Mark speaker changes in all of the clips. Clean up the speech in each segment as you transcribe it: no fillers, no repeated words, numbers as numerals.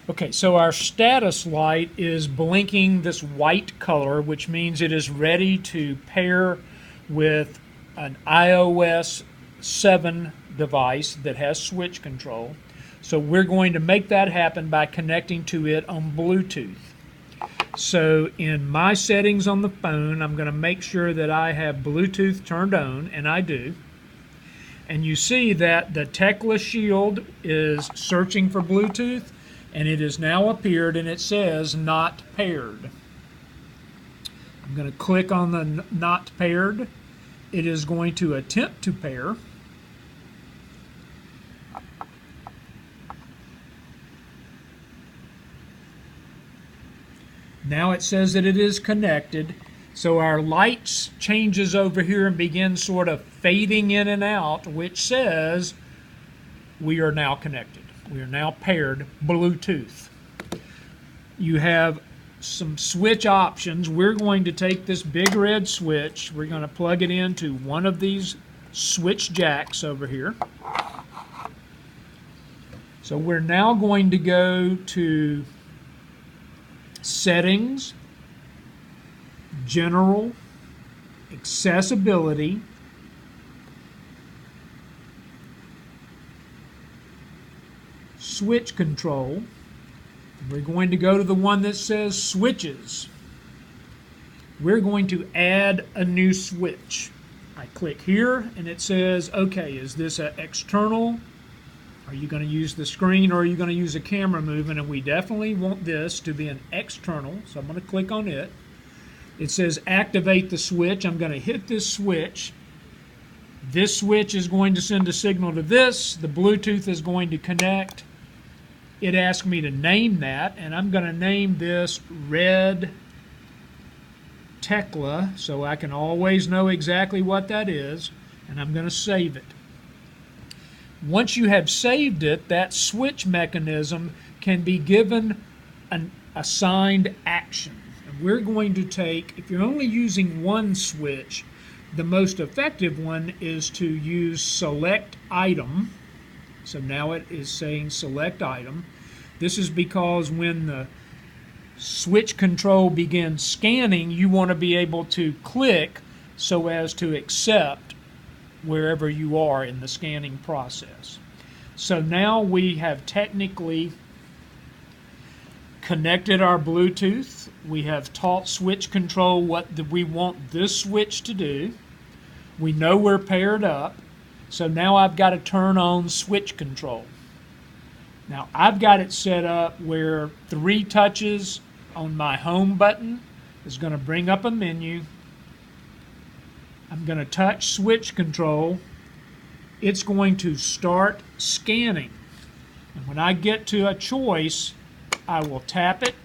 Speaker 1: Okay, so our status light is blinking this white color, which means it is ready to pair with an iOS 7 device that has switch control. So we're going to make that happen by connecting to it on Bluetooth. So in my settings on the phone, I'm going to make sure that I have Bluetooth turned on, and I do. And you see that the Tecla Shield is searching for Bluetooth, and it has now appeared and it says not paired. I'm going to click on the not paired. It is going to attempt to pair. Now it says that it is connected. So our lights changes over here and begins sort of fading in and out, which says we are now connected. We are now paired Bluetooth. You have some switch options. We're going to take this big red switch. We're going to plug it into one of these switch jacks over here. So we're now going to go to Settings, General, Accessibility, Switch Control. We're going to go to the one that says Switches. We're going to add a new switch. I click here and it says, okay, is this an external? Are you going to use the screen or are you going to use a camera movement? And we definitely want this to be an external, so I'm going to click on it. It says activate the switch. I'm going to hit this switch. This switch is going to send a signal to this. The Bluetooth is going to connect. It asks me to name that, and I'm going to name this Red Tecla so I can always know exactly what that is, and I'm going to save it. Once you have saved it, that switch mechanism can be given an assigned action. And we're going to take, if you're only using one switch, the most effective one is to use select item. So now it is saying select item. This is because when the switch control begins scanning, you want to be able to click so as to accept wherever you are in the scanning process. So now we have technically connected our Bluetooth. We have taught switch control what we want this switch to do. We know we're paired up. So now I've got to turn on switch control. Now I've got it set up where 3 touches on my home button is going to bring up a menu. I'm going to touch switch control. It's going to start scanning. And when I get to a choice, I will tap it.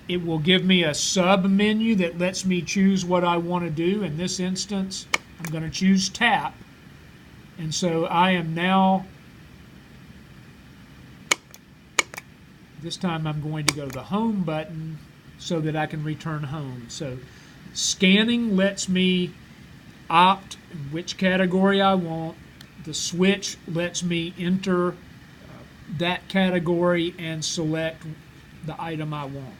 Speaker 1: It will give me a sub menu that lets me choose what I want to do. In this instance, I'm going to choose tap. And so I am now, this time I'm going to go to the home button so that I can return home. So scanning lets me opt which category I want. The switch lets me enter that category and select the item I want.